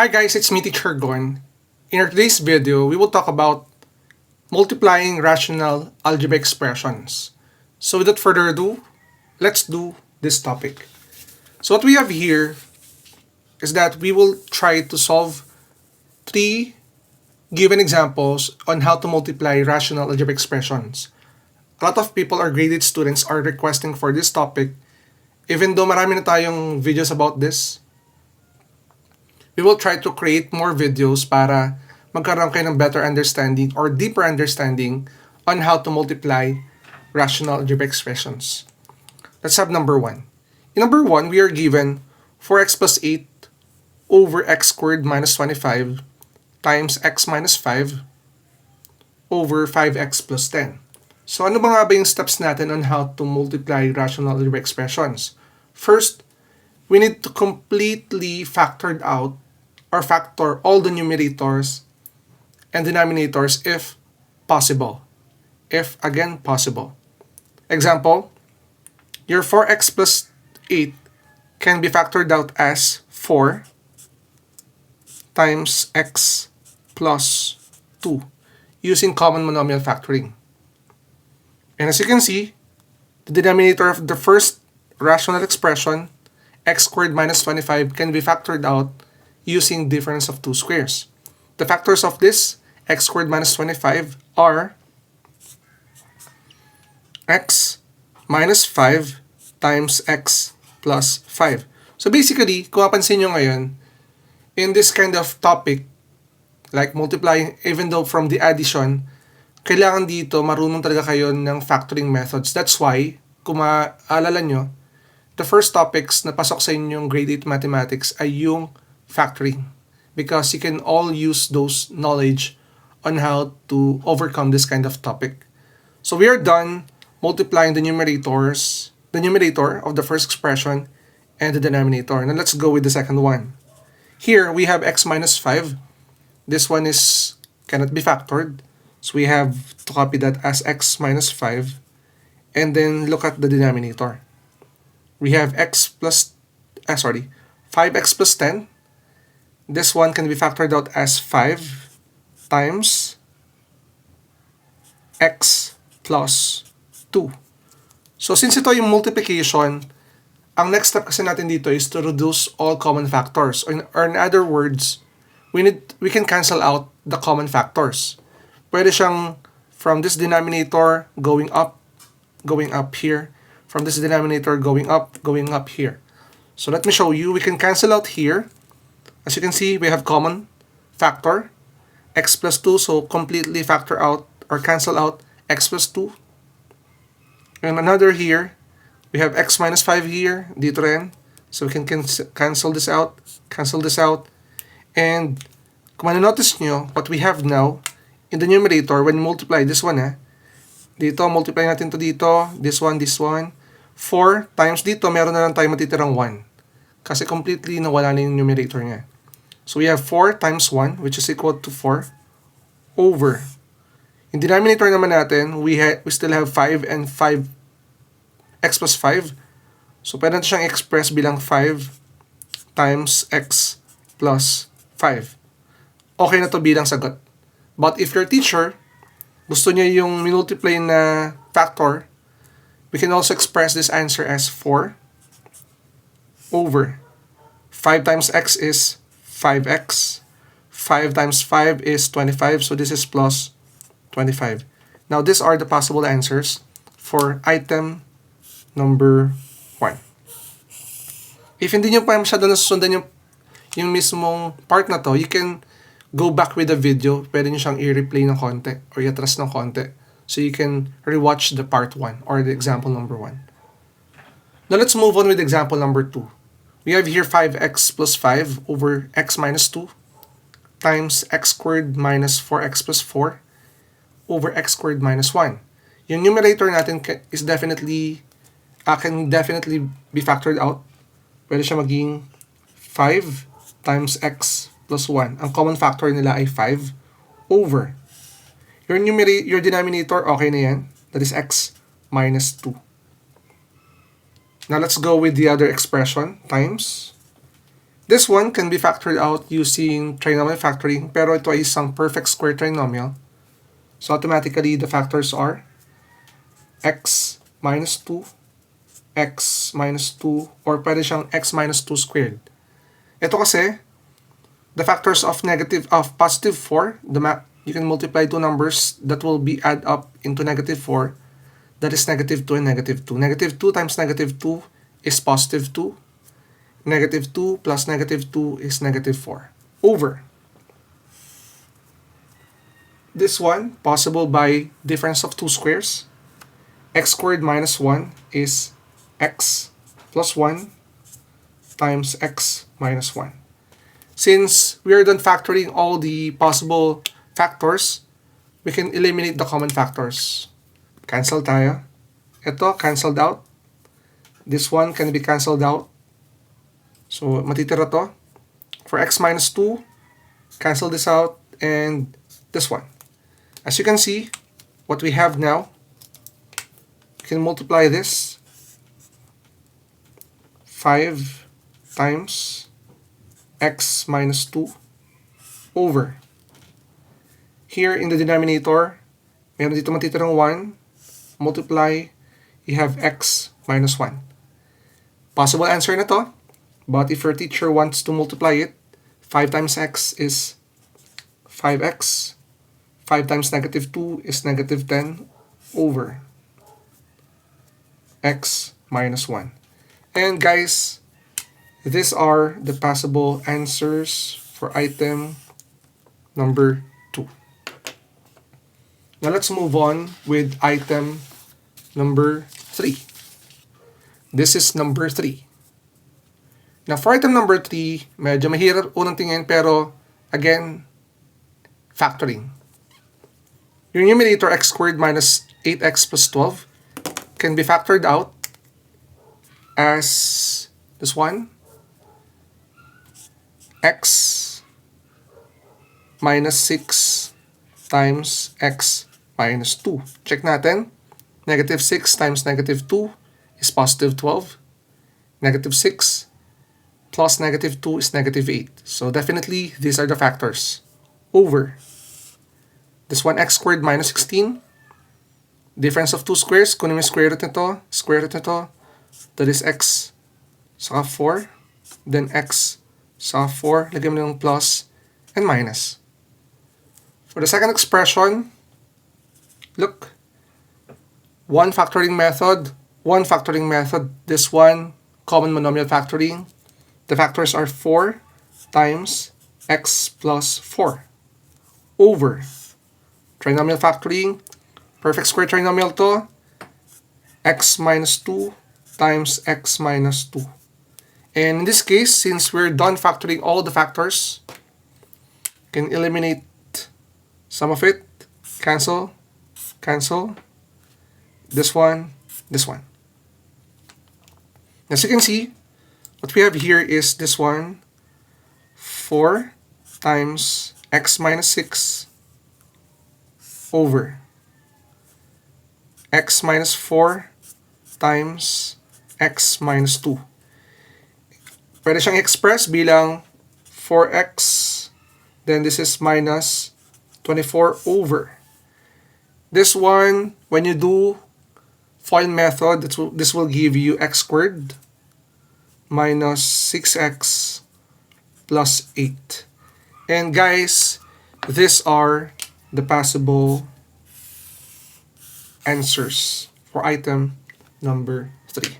Hi guys, it's me Teacher Gon. In our today's video, we will talk about multiplying rational algebraic expressions. So without further ado, let's do this topic. So what we have here is that we will try to solve three given examples on how to multiply rational algebraic expressions. A lot of people or graded students are requesting for this topic. Even though marami na tayong videos about this, we will try to create more videos para magkaroon kayo ng better understanding or deeper understanding on how to multiply rational algebraic expressions. Let's have number 1. In number 1, we are given 4x plus 8 over x squared minus 25 times x minus 5 over 5x plus 10. So ano ba nga ba yung steps natin on how to multiply rational algebraic expressions? First, we need to completely factor all the numerators and denominators if possible. If, again, possible. Example, your 4x plus 8 can be factored out as 4 times x plus 2 using common monomial factoring. And as you can see, the denominator of the first rational expression, x squared minus 25, can be factored out using difference of two squares. The factors of this x squared minus 25 are x minus 5 times x plus 5. So basically, kung mapansin nyo ngayon, in this kind of topic, like multiplying, even though from the addition, kailangan dito marunong talaga kayo ng factoring methods. That's why, kung maalala nyo, the first topics na pasok sa inyong grade 8 mathematics ay yung factoring. Because you can all use those knowledge on how to overcome this kind of topic. So we are done multiplying the numerator of the first expression and the denominator. Now let's go with the second one. Here we have x minus 5. This one cannot be factored. So we have to copy that as x minus 5. And then look at the denominator. We have 5x plus 10. This one can be factored out as 5 times x plus 2. So since ito yung multiplication, ang next step kasi natin dito is to reduce all common factors. Or in other words, we can cancel out the common factors. Pwede siyang from this denominator going up here. From this denominator going up here. So let me show you. We can cancel out here. As you can see, we have common factor, x plus 2. So completely factor out or cancel out x plus 2. And another here, we have x minus 5 here, dito rin. So we can cancel this out. And kung notice nyo, what we have now, in the numerator, when you multiply this one, dito, multiply natin to dito, this one, 4 times dito, meron na lang tayo matitirang 1. Kasi completely nawala na yung numerator niya. So we have 4 times 1, which is equal to 4, over. In denominator naman natin, we still have 5 and 5, x plus 5. So pwede natin siyang express bilang 5 times x plus 5. Okay na to bilang sagot. But if your teacher, gusto niya yung multiply na factor, we can also express this answer as 4 over 5 times x is 5x. 5 times 5 is 25. So this is plus 25. Now these are the possible answers for item number 1. If hindi nyo pa masyado nasusundan yung mismong part na to, you can go back with the video. Pwede nyo siyang i-replay ng konti or i-atras ng konti. So you can rewatch the part 1 or the example number 1. Now let's move on with example number 2. We have here 5x plus 5 over x minus 2 times x squared minus 4x plus 4 over x squared minus 1. Yung numerator natin can definitely be factored out. Pwede siya maging 5 times x plus 1. Ang common factor nila ay 5 over. Your denominator, okay na yan. That is x minus 2. Now let's go with the other expression, times. This one can be factored out using trinomial factoring, pero ito ay isang perfect square trinomial. So automatically, the factors are x minus 2, x minus 2, or pwede siyang x minus 2 squared. Ito kasi, the factors of positive 4, you can multiply two numbers that will be add up into negative 4. That is negative 2 and negative 2. Negative 2 times negative 2 is positive 2. Negative 2 plus negative 2 is negative 4. Over. This one, possible by difference of two squares. X squared minus 1 is x plus 1 times x minus 1. Since we are done factoring all the possible factors, we can eliminate the common factors. Cancel tayo. Ito, cancelled out. This one can be cancelled out. So, matitira to. For x minus 2, cancel this out, and this one. As you can see, what we have now, we can multiply this. 5 times x minus 2 over. Here in the denominator, meron dito matitirang 1. Multiply, you have x minus 1. Possible answer na to. But if your teacher wants to multiply it, 5 times x is 5x. 5 times negative 2 is negative 10 over x minus 1. And guys, these are the possible answers for item number 2. Now let's move on with item number 3. This is number 3. Now, for item number 3, medyo mahirap unang tingin, pero again, factoring. Your numerator x squared minus 8x plus 12 can be factored out as this one, x minus 6 times x minus 2. Check natin. Negative 6 times negative 2 is positive 12. Negative 6 plus negative 2 is negative 8. So definitely, these are the factors. Over. This one, x squared minus 16. Difference of two squares. Kunin mo yung square root nito. Square root nito. That is x saka 4. Then x saka 4. Lagyan mo yung plus and minus. For the second expression, look. One factoring method. This one, common monomial factoring. The factors are 4 times x plus 4 over trinomial factoring, perfect square trinomial to, x minus 2 times x minus 2. And in this case, since we're done factoring all the factors, can eliminate some of it, cancel, this one. As you can see, what we have here is this one, 4 times x minus 6 over x minus 4 times x minus 2. Pwede siyang express bilang 4x, then this is minus 24 over. This one, when you do FOIL method, this will give you x squared minus 6x plus 8. And guys, these are the possible answers for item number 3.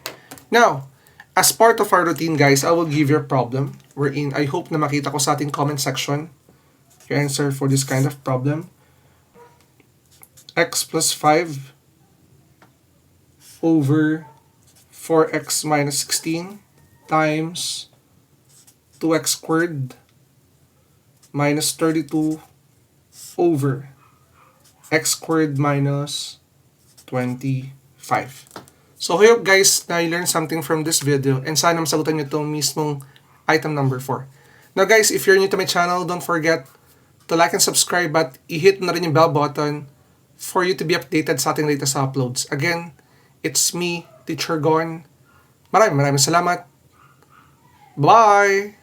Now, as part of our routine, guys, I will give you a problem wherein I hope na makita ko sa ating comment section your answer for this kind of problem. X plus 5 over 4x minus 16 times 2x squared minus 32 over x squared minus 25. So I hope guys na you learn something from this video and sana masagutan nyo itong mismong item number 4. Now guys, if you're new to my channel, don't forget to like and subscribe at i-hit na rin yung bell button for you to be updated sa ating latest uploads. Again, it's me, Teacher Gon. Maraming salamat. Bye!